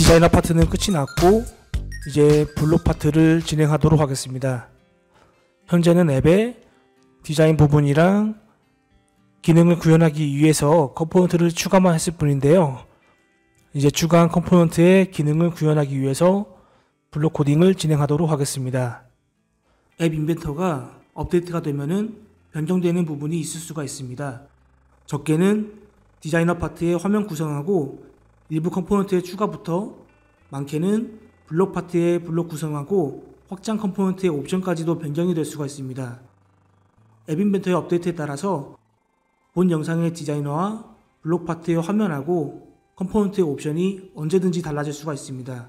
디자이너 파트는 끝이 났고 이제 블록 파트를 진행하도록 하겠습니다. 현재는 앱의 디자인 부분이랑 기능을 구현하기 위해서 컴포넌트를 추가만 했을 뿐인데요. 이제 추가한 컴포넌트의 기능을 구현하기 위해서 블록 코딩을 진행하도록 하겠습니다. 앱 인벤터가 업데이트가 되면은 변경되는 부분이 있을 수가 있습니다. 적게는 디자이너 파트의 화면 구성하고 일부 컴포넌트의 추가부터 많게는 블록 파트의 블록 구성하고 확장 컴포넌트의 옵션까지도 변경이 될 수가 있습니다. 앱 인벤터의 업데이트에 따라서 본 영상의 디자이너와 블록 파트의 화면하고 컴포넌트의 옵션이 언제든지 달라질 수가 있습니다.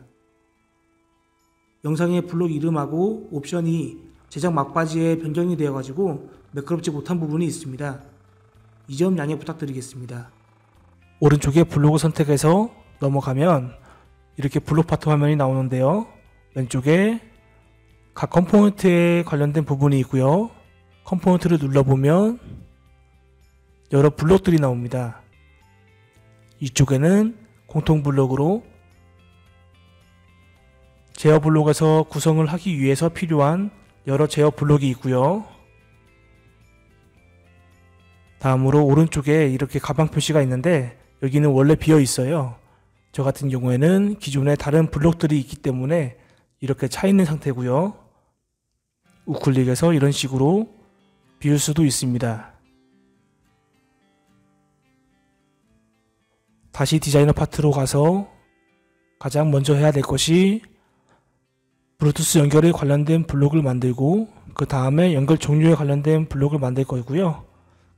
영상의 블록 이름하고 옵션이 제작 막바지에 변경이 되어가지고 매끄럽지 못한 부분이 있습니다. 이 점 양해 부탁드리겠습니다. 오른쪽에 블록을 선택해서 넘어가면 이렇게 블록 파트 화면이 나오는데요. 왼쪽에 각 컴포넌트에 관련된 부분이 있고요. 컴포넌트를 눌러보면 여러 블록들이 나옵니다. 이쪽에는 공통 블록으로 제어 블록에서 구성을 하기 위해서 필요한 여러 제어 블록이 있고요. 다음으로 오른쪽에 이렇게 가방 표시가 있는데 여기는 원래 비어 있어요. 저 같은 경우에는 기존에 다른 블록들이 있기 때문에 이렇게 차 있는 상태고요. 우클릭해서 이런 식으로 비울 수도 있습니다. 다시 디자이너 파트로 가서 가장 먼저 해야 될 것이 블루투스 연결에 관련된 블록을 만들고 그 다음에 연결 종료에 관련된 블록을 만들 거고요.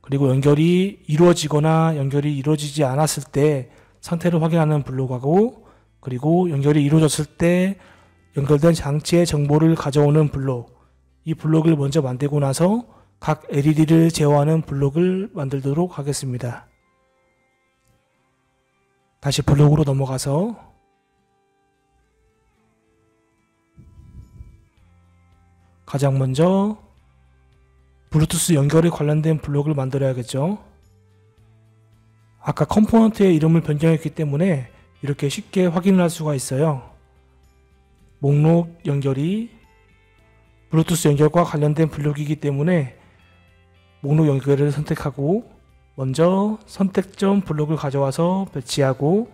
그리고 연결이 이루어지거나 연결이 이루어지지 않았을 때 상태를 확인하는 블록하고 그리고 연결이 이루어졌을 때 연결된 장치의 정보를 가져오는 블록, 이 블록을 먼저 만들고 나서 각 LED를 제어하는 블록을 만들도록 하겠습니다. 다시 블록으로 넘어가서 가장 먼저 블루투스 연결에 관련된 블록을 만들어야겠죠. 아까 컴포넌트의 이름을 변경했기 때문에 이렇게 쉽게 확인을 할 수가 있어요. 목록 연결이 블루투스 연결과 관련된 블록이기 때문에 목록 연결을 선택하고 먼저 선택점 블록을 가져와서 배치하고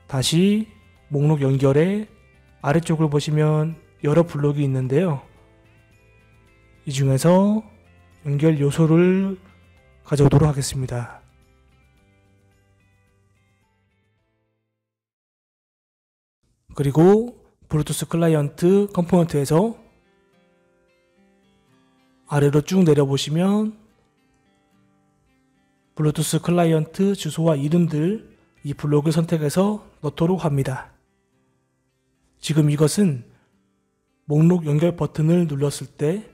다시 목록 연결에 아래쪽을 보시면 여러 블록이 있는데요. 이 중에서 연결 요소를 가져오도록 하겠습니다. 그리고 블루투스 클라이언트 컴포넌트에서 아래로 쭉 내려보시면 블루투스 클라이언트 주소와 이름들 이 블록을 선택해서 넣도록 합니다. 지금 이것은 목록 연결 버튼을 눌렀을 때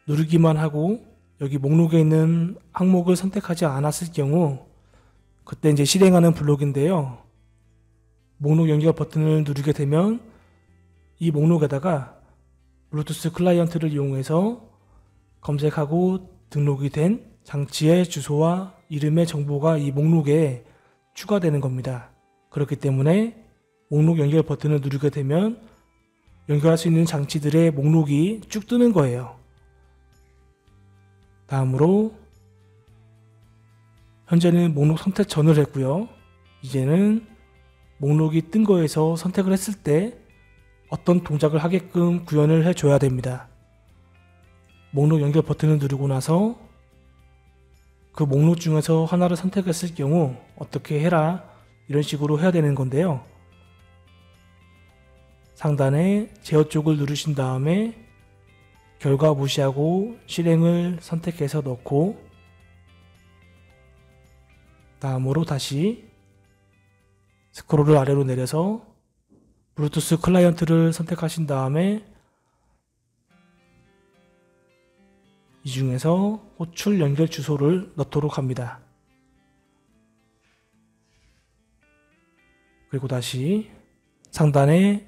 누르기만 하고 여기 목록에 있는 항목을 선택하지 않았을 경우 그때 이제 실행하는 블록인데요. 목록 연결 버튼을 누르게 되면 이 목록에다가 블루투스 클라이언트를 이용해서 검색하고 등록이 된 장치의 주소와 이름의 정보가 이 목록에 추가되는 겁니다. 그렇기 때문에 목록 연결 버튼을 누르게 되면 연결할 수 있는 장치들의 목록이 쭉 뜨는 거예요. 다음으로 현재는 목록 선택 전을 했고요. 이제는 목록이 뜬 거에서 선택을 했을 때 어떤 동작을 하게끔 구현을 해줘야 됩니다. 목록 연결 버튼을 누르고 나서 그 목록 중에서 하나를 선택했을 경우 어떻게 해라 이런 식으로 해야 되는 건데요. 상단에 제어 쪽을 누르신 다음에 결과 무시하고 실행을 선택해서 넣고 다음으로 다시 스크롤을 아래로 내려서 블루투스 클라이언트를 선택하신 다음에 이 중에서 호출 연결 주소를 넣도록 합니다. 그리고 다시 상단에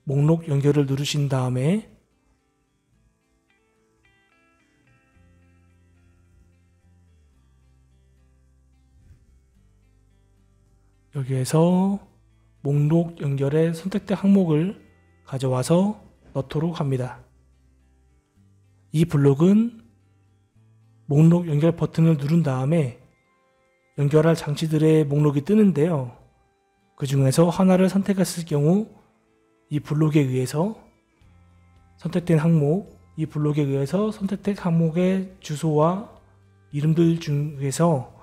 목록 연결을 누르신 다음에 여기에서 목록 연결에 선택된 항목을 가져와서 넣도록 합니다. 이 블록은 목록 연결 버튼을 누른 다음에 연결할 장치들의 목록이 뜨는데요. 그 중에서 하나를 선택했을 경우 이 블록에 의해서 선택된 항목, 이 블록에 의해서 선택된 항목의 주소와 이름들 중에서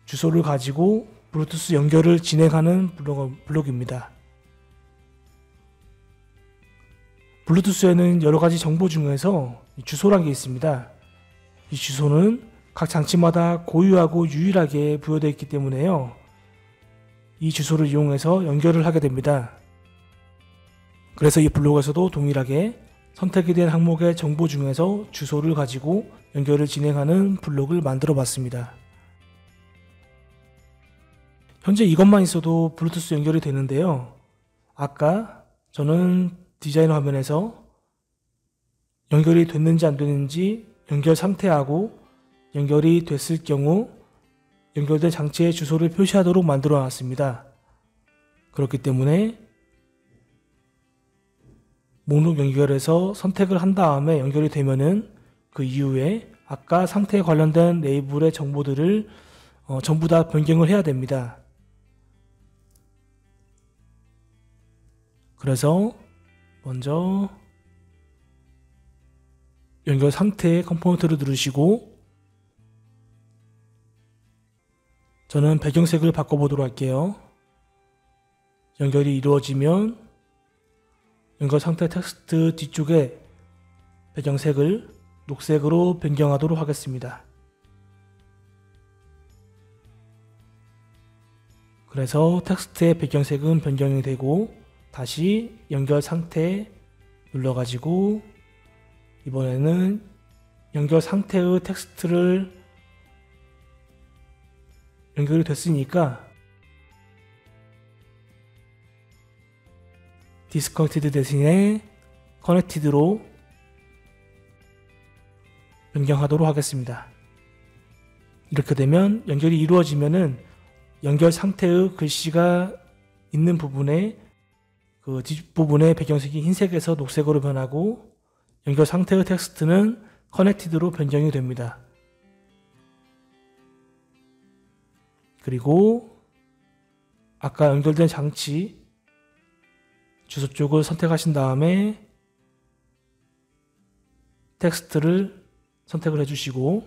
주소를 가지고 블루투스 연결을 진행하는 블록입니다. 블루투스에는 여러가지 정보 중에서 주소란 게 있습니다. 이 주소는 각 장치마다 고유하고 유일하게 부여되어 있기 때문에요. 이 주소를 이용해서 연결을 하게 됩니다. 그래서 이 블록에서도 동일하게 선택이 된 항목의 정보 중에서 주소를 가지고 연결을 진행하는 블록을 만들어 봤습니다. 현재 이것만 있어도 블루투스 연결이 되는데요. 아까 저는 디자인 화면에서 연결이 됐는지 안 됐는지 연결 상태하고 연결이 됐을 경우 연결된 장치의 주소를 표시하도록 만들어 놨습니다. 그렇기 때문에 목록 연결에서 선택을 한 다음에 연결이 되면은 그 이후에 아까 상태에 관련된 레이블의 정보들을 전부 다 변경을 해야 됩니다. 그래서 먼저 연결 상태 컴포넌트를 누르시고 저는 배경색을 바꿔보도록 할게요. 연결이 이루어지면 연결 상태 텍스트 뒤쪽에 배경색을 녹색으로 변경하도록 하겠습니다. 그래서 텍스트의 배경색은 변경이 되고 다시 연결 상태 눌러가지고 이번에는 연결 상태의 텍스트를 연결이 됐으니까 디스커넥티드 대신에 커넥티드로 변경하도록 하겠습니다. 이렇게 되면 연결이 이루어지면은 연결 상태의 글씨가 있는 부분에 그 뒷부분의 배경색이 흰색에서 녹색으로 변하고 연결 상태의 텍스트는 커넥티드로 변경이 됩니다. 그리고 아까 연결된 장치 주소 쪽을 선택하신 다음에 텍스트를 선택을 해주시고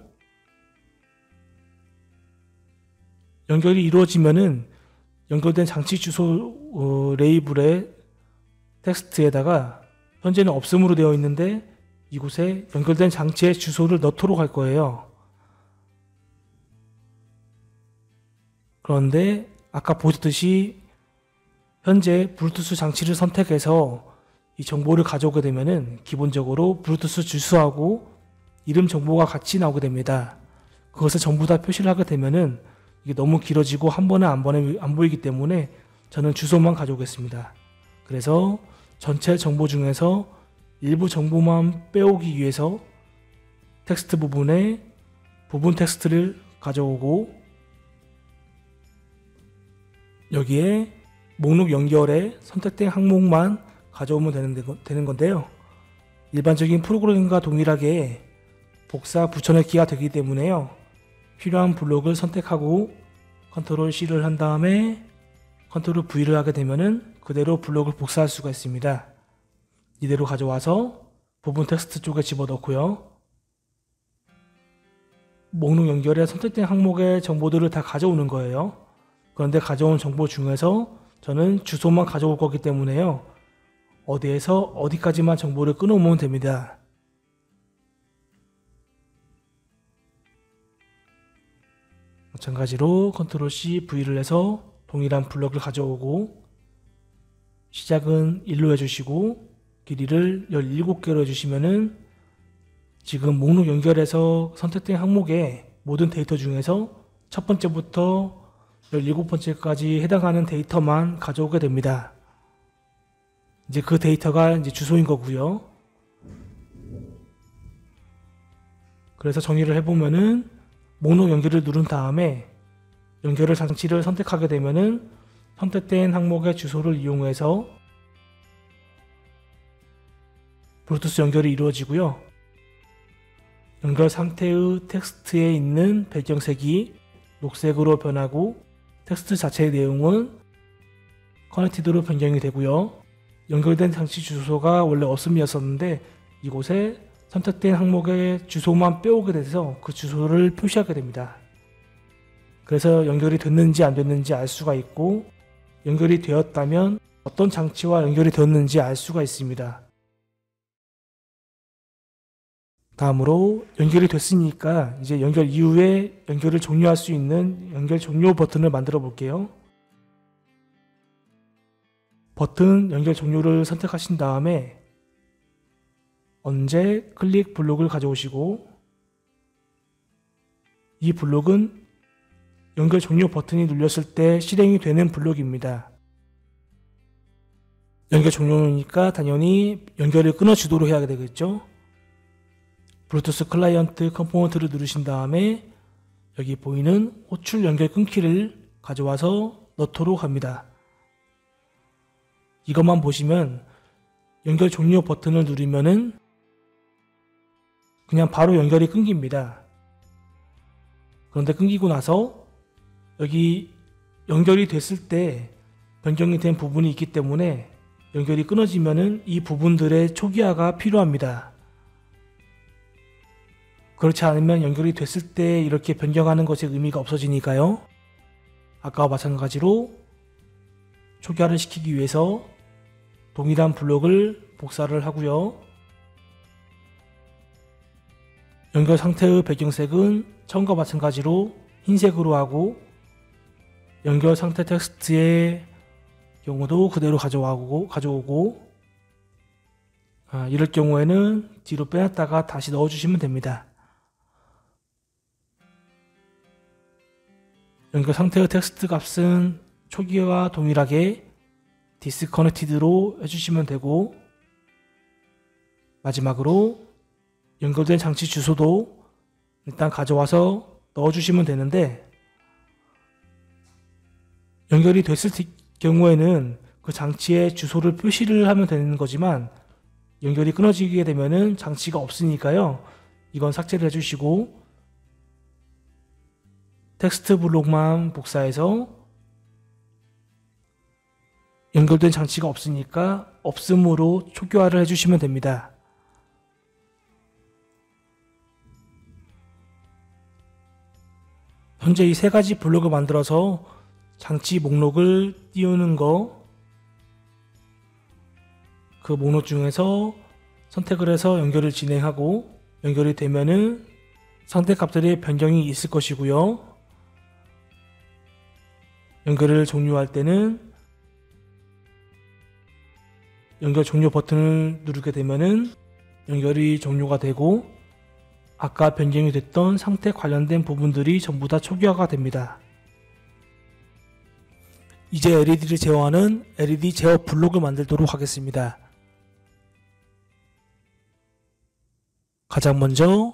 연결이 이루어지면은 연결된 장치 주소 레이블의 텍스트에다가 현재는 없음으로 되어 있는데 이곳에 연결된 장치의 주소를 넣도록 할 거예요. 그런데 아까 보셨듯이 현재 블루투스 장치를 선택해서 이 정보를 가져오게 되면은 기본적으로 블루투스 주소하고 이름 정보가 같이 나오게 됩니다. 그것을 전부 다 표시를 하게 되면은 이게 너무 길어지고 한 번에 안 보이기 때문에 저는 주소만 가져오겠습니다. 그래서 전체 정보 중에서 일부 정보만 빼오기 위해서 텍스트 부분에 부분 텍스트를 가져오고 여기에 목록 연결에 선택된 항목만 가져오면 되는 건데요. 일반적인 프로그램과 동일하게 복사 붙여넣기가 되기 때문에요. 필요한 블록을 선택하고 컨트롤 C를 한 다음에 컨트롤 V를 하게 되면은 그대로 블록을 복사할 수가 있습니다. 이대로 가져와서 부분 텍스트 쪽에 집어넣고요. 목록 연결에 선택된 항목의 정보들을 다 가져오는 거예요. 그런데 가져온 정보 중에서 저는 주소만 가져올 거기 때문에요. 어디에서 어디까지만 정보를 끊어오면 됩니다. 마찬가지로 컨트롤 C, V를 해서 동일한 블럭을 가져오고 시작은 1로 해주시고 길이를 17개로 해주시면은 지금 목록 연결해서 선택된 항목의 모든 데이터 중에서 첫 번째부터 17번째까지 해당하는 데이터만 가져오게 됩니다. 이제 그 데이터가 이제 주소인 거고요. 그래서 정리를 해보면은 목록 연결을 누른 다음에 연결을 장치를 선택하게 되면은 선택된 항목의 주소를 이용해서 블루투스 연결이 이루어지고요. 연결 상태의 텍스트에 있는 배경색이 녹색으로 변하고 텍스트 자체의 내용은 커넥티드로 변경이 되고요. 연결된 장치 주소가 원래 없음이었었는데 이곳에 선택된 항목의 주소만 빼오게 돼서 그 주소를 표시하게 됩니다. 그래서 연결이 됐는지 안 됐는지 알 수가 있고, 연결이 되었다면 어떤 장치와 연결이 되었는지 알 수가 있습니다. 다음으로 연결이 됐으니까 이제 연결 이후에 연결을 종료할 수 있는 연결 종료 버튼을 만들어 볼게요. 버튼 연결 종료를 선택하신 다음에 언제 클릭 블록을 가져오시고, 이 블록은 연결 종료 버튼이 눌렸을 때 실행이 되는 블록입니다. 연결 종료니까 당연히 연결을 끊어주도록 해야 되겠죠. 블루투스 클라이언트 컴포넌트를 누르신 다음에 여기 보이는 호출 연결 끊기를 가져와서 넣도록 합니다. 이것만 보시면 연결 종료 버튼을 누르면은 그냥 바로 연결이 끊깁니다. 그런데 끊기고 나서 여기 연결이 됐을 때 변경이 된 부분이 있기 때문에 연결이 끊어지면은 이 부분들의 초기화가 필요합니다. 그렇지 않으면 연결이 됐을 때 이렇게 변경하는 것의 의미가 없어지니까요. 아까와 마찬가지로 초기화를 시키기 위해서 동일한 블록을 복사를 하고요. 연결 상태의 배경색은 처음과 마찬가지로 흰색으로 하고, 연결 상태 텍스트의 경우도 그대로 가져오고, 이럴 경우에는 뒤로 빼놨다가 다시 넣어주시면 됩니다. 연결 상태의 텍스트 값은 초기화와 동일하게 디스커넥티드로 해주시면 되고, 마지막으로 연결된 장치 주소도 일단 가져와서 넣어주시면 되는데, 연결이 됐을 경우에는 그 장치의 주소를 표시를 하면 되는 거지만 연결이 끊어지게 되면은 장치가 없으니까요. 이건 삭제를 해주시고 텍스트 블록만 복사해서 연결된 장치가 없으니까 없음으로 초기화를 해주시면 됩니다. 현재 이 세 가지 블록을 만들어서 장치 목록을 띄우는 거, 그 목록 중에서 선택을 해서 연결을 진행하고, 연결이 되면은 상태 값들의 변경이 있을 것이고요. 연결을 종료할 때는 연결 종료 버튼을 누르게 되면은 연결이 종료가 되고, 아까 변경이 됐던 상태 관련된 부분들이 전부 다 초기화가 됩니다. 이제 LED를 제어하는 LED 제어 블록을 만들도록 하겠습니다. 가장 먼저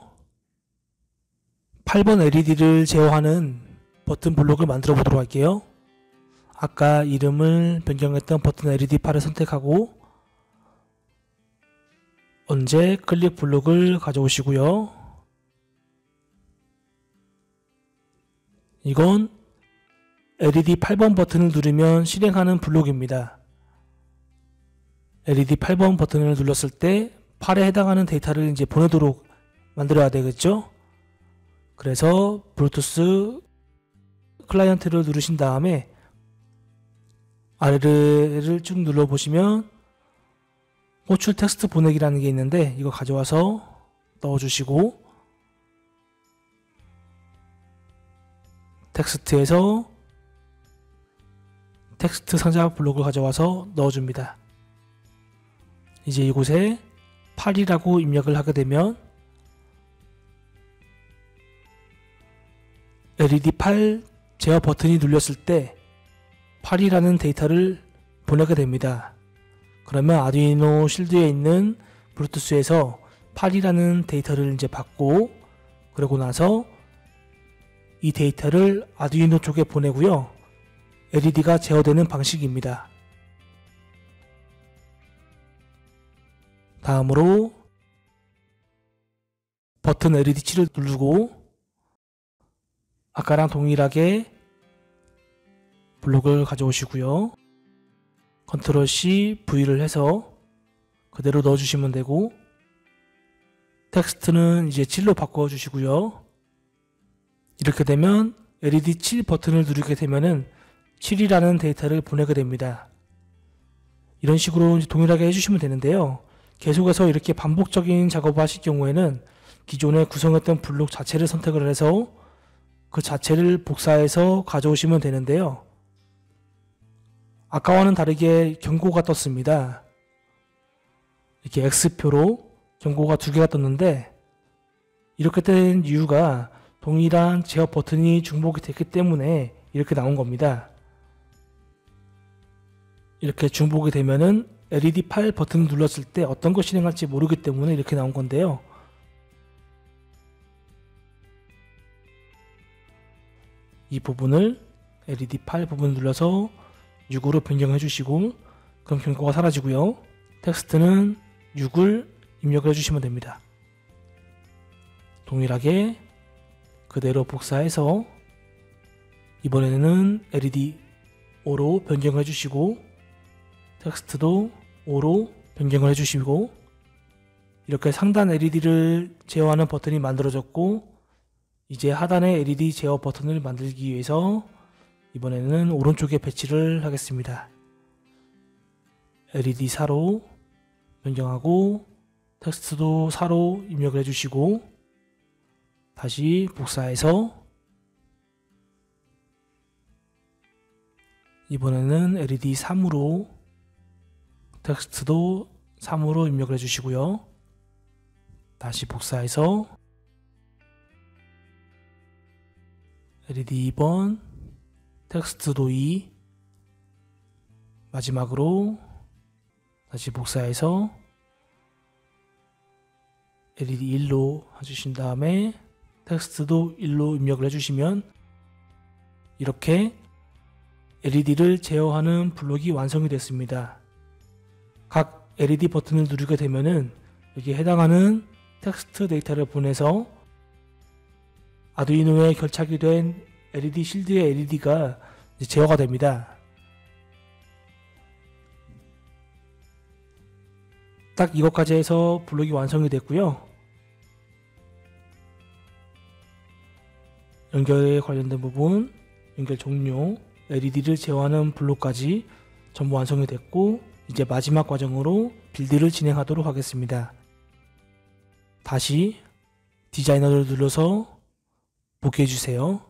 8번 LED를 제어하는 버튼 블록을 만들어 보도록 할게요. 아까 이름을 변경했던 버튼 LED8을 선택하고 언제 클릭 블록을 가져오시고요. 이건 LED 8번 버튼을 누르면 실행하는 블록입니다. LED 8번 버튼을 눌렀을 때 8에 해당하는 데이터를 이제 보내도록 만들어야 되겠죠. 그래서 블루투스 클라이언트를 누르신 다음에 아래를 쭉 눌러 보시면 호출 텍스트 보내기라는 게 있는데 이거 가져와서 넣어주시고, 텍스트에서 텍스트 상자 블록을 가져와서 넣어줍니다. 이제 이곳에 8이라고 입력을 하게 되면 LED 8 제어 버튼이 눌렸을 때 8이라는 데이터를 보내게 됩니다. 그러면 아두이노 실드에 있는 블루투스에서 8이라는 데이터를 이제 받고, 그러고 나서 이 데이터를 아두이노 쪽에 보내고요. LED가 제어되는 방식입니다. 다음으로 버튼 LED7을 누르고 아까랑 동일하게 블록을 가져오시고요. 컨트롤 C, V를 해서 그대로 넣어주시면 되고, 텍스트는 이제 7로 바꿔주시고요. 이렇게 되면 LED 7 버튼을 누르게 되면은 7이라는 데이터를 보내게 됩니다. 이런 식으로 이제 동일하게 해주시면 되는데요. 계속해서 이렇게 반복적인 작업을 하실 경우에는 기존에 구성했던 블록 자체를 선택을 해서 그 자체를 복사해서 가져오시면 되는데요. 아까와는 다르게 경고가 떴습니다. 이렇게 X표로 경고가 2개가 떴는데, 이렇게 된 이유가 동일한 제어 버튼이 중복이 됐기 때문에 이렇게 나온 겁니다. 이렇게 중복이 되면은 LED 8 버튼을 눌렀을 때 어떤 걸 실행할지 모르기 때문에 이렇게 나온 건데요. 이 부분을 LED 8 부분을 눌러서 6으로 변경해 주시고, 그럼 경고가 사라지고요. 텍스트는 6을 입력해 주시면 됩니다. 동일하게 그대로 복사해서 이번에는 LED 5로 변경해 주시고, 텍스트도 5로 변경을 해주시고, 이렇게 상단 LED를 제어하는 버튼이 만들어졌고, 이제 하단의 LED 제어 버튼을 만들기 위해서 이번에는 오른쪽에 배치를 하겠습니다. LED 4로 변경하고 텍스트도 4로 입력을 해주시고, 다시 복사해서 이번에는 LED 3으로 텍스트도 3으로 입력을 해주시고요. 다시 복사해서 LED 2번, 텍스트도 2, 마지막으로 다시 복사해서 LED 1로 해주신 다음에 텍스트도 1로 입력을 해주시면 이렇게 LED를 제어하는 블록이 완성이 됐습니다. 각 LED 버튼을 누르게 되면은 여기에 해당하는 텍스트 데이터를 보내서 아두이노에 결착이 된 LED 실드의 LED가 제어가 됩니다. 딱 이것까지 해서 블록이 완성이 됐고요. 연결에 관련된 부분, 연결 종료, LED를 제어하는 블록까지 전부 완성이 됐고, 이제 마지막 과정으로 빌드를 진행하도록 하겠습니다. 다시 디자이너를 눌러서 복귀해 주세요.